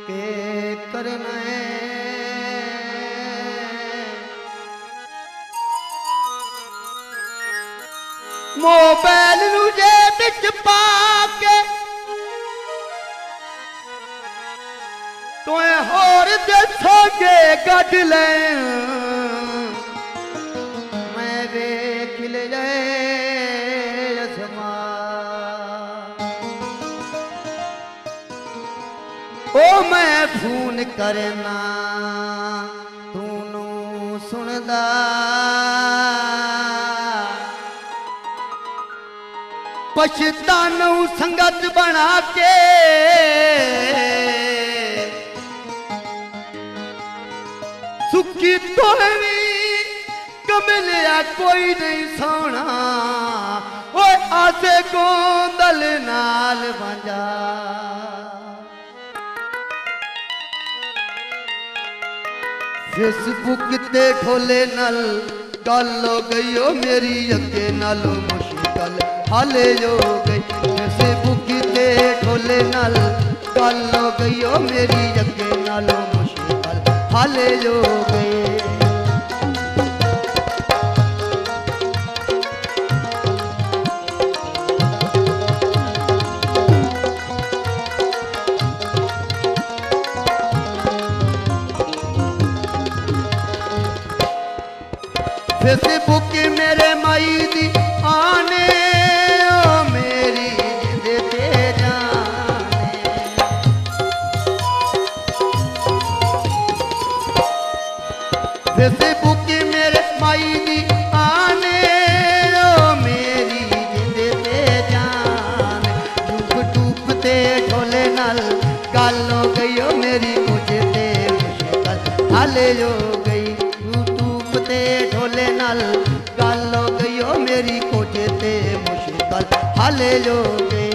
के करना है मोबाइल जे बिच पाके तोए होर दसोगे गड ले मैं वेख ले असमा ओ मैं फोन करना तू नू सुनदा पछतानू संगत बना के सुखी तोहवी कमलिया कोई नहीं सोना ओए आसे गोंदल नाल बंजा फेसबुक ते ढोले नल गल हो गई ओ मेरी अगे नालों मुश्किल हाले हो गई फेसबुक ते ढोले नल गल हो गई ओ मेरी अगे नालों मुश्किल हाले हो गई फेसबुक मेरे माई दी आने ओ मेरी जिंद ते जाने फेसबुक मेरे माई दी आने ओ मेरी जिंद ते जाने यूट्यूब ते ढोले नाल गल हो गई ओ मेरी मुझे ते मुश्किल हाले हो गई ते ढोले नाल गल हो गई ओ मेरी कोठे ते मुश्किल हाले हो गई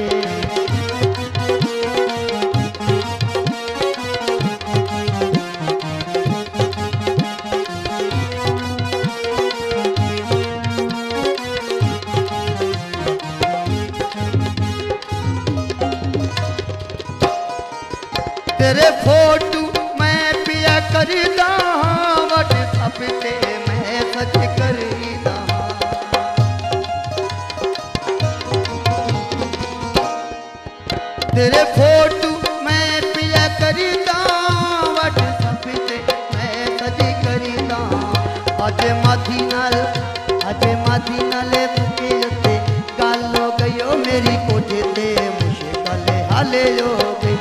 तेरे फोटो मैं पिया करदा व्हाट्सएप ते मैं सच करदा तेरे फोटो मैं पिया करदा व्हाट्सएप ते मैं सच करदा अज माथी नाल बुके उत्ते गल हो गई ओ मेरी कोठे ते मुश्किल हाले हो गई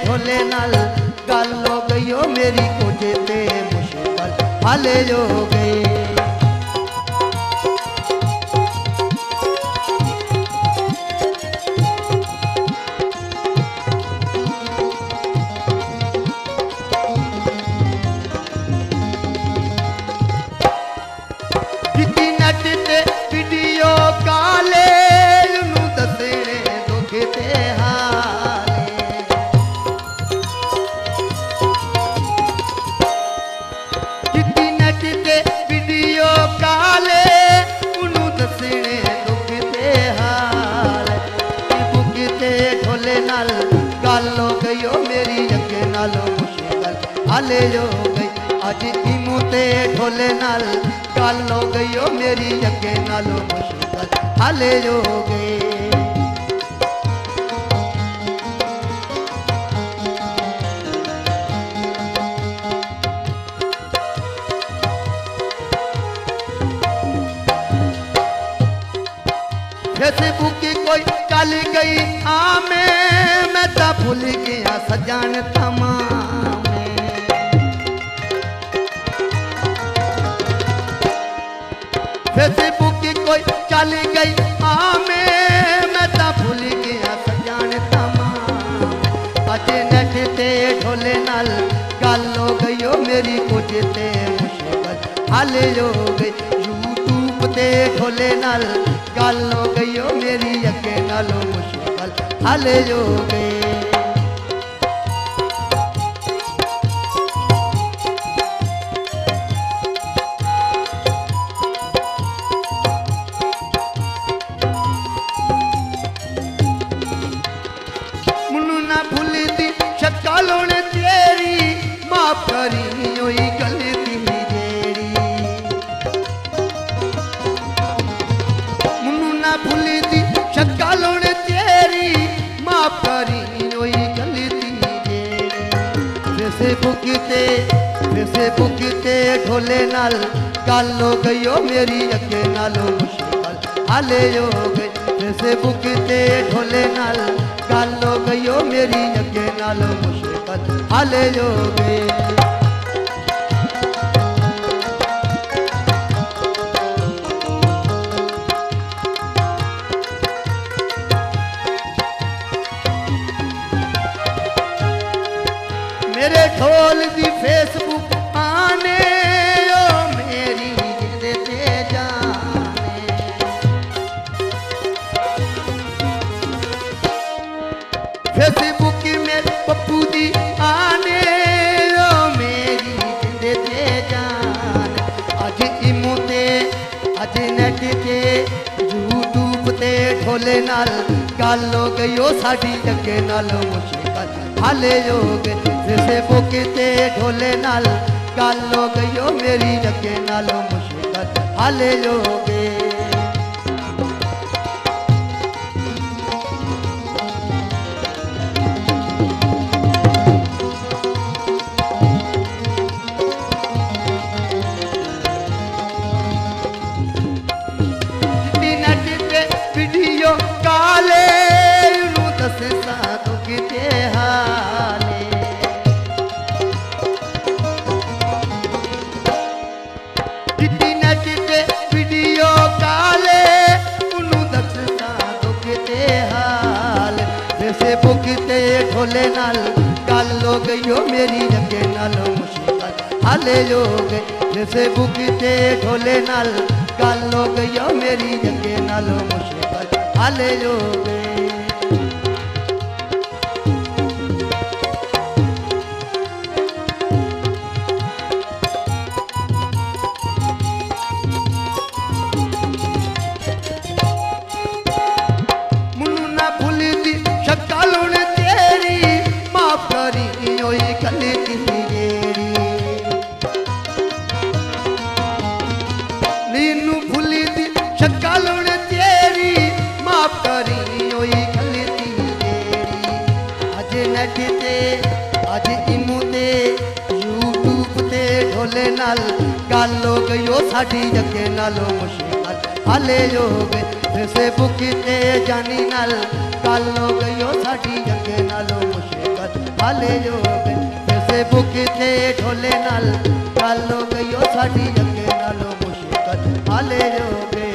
ढोले नाल गल हो गई ओ मेरी कोठे ते मुश्किल हाले हो गई किती नट ते वीडियो काले नू दसणे दुख ते वीडियो काले उन्हों दसने दुख ते हाल बुक ते ढोले नाल गल हो गई ओ मेरी अगे नालों मुश्किल हाले हो गई अज इमू ते ढोले नाल गल हो गई ओ मेरी अगे नालों मुश्किल हाले हो गई फेसबुक कोई चल गई आमे मैं तो भूल गया सजान तमाम फेसबुक कोई चल गई आमे मैं तो भूल गया सजान तमाम अज नेट ते ढोले नाल गल हो गई ओ मेरी कुछ ते मुश्किल हाले हो गई यूट्यूब ते ढोले नाल गल हो गई ओ मेरी अगे नालों मुश्किल हाले हो गई फेसबुक ते ढोले नाल गल हो गई ओ मेरी अगे नालों मुश्किल हाले हो गई। फेसबुक ते ढोले नाल गल हो गई ओ मेरी अगे नालों मुश्किल हाले हो गई। मेरे ढोल दी फेसबुक आने ओ मेरी जिंदे ते जाने। फेसबुक में पप्पू दी आने ओ मेरी जिंदे ते जाने। अज इमो ते अज नेट ते यूट्यूब ते ढोले नाल गल हो गई ओ साडी अगे नालों मुश्किल हाले हो गई। फेसबुक ते ढोले नाल गल हो गई ओ मेरी अगे नालों मुश्किल हाले हो गई। नेट ते वीडियो काले नू दस साधु किते हाले। नेट ते वीडियो काले उन्नू दस साधु किते हाल। फेसबुक ते ढोले नाल गल हो गई ओ मेरी अगे नालों मुश्किल हाले हो गई। फेसबुक ते ढोले नाल गल हो गई ओ मेरी अगे नालों मुश्किल हाले हो गई। मुन्नू ना भूलदी शक्ल हुण तेरी माफ करी ओई गलती जेड़ी। नीनू भूलदी शक्ल हुण तेरी माफ करी ओई गलती जेड़ी। अज नेट ते अज इमो ते यूट्यूब ते ढोले नाल गल हो गई ओ साडी अगे नालों मुश्किल हाले हो गई। फेसबुक ते जानी नाल गल हो गई ओ साडी अगे नालों मुश्किल हाले हो गई। फेसबुक ते ढोले नाल गल हो गई ओ साडी अगे नालों मुश्किल हाले हो गई।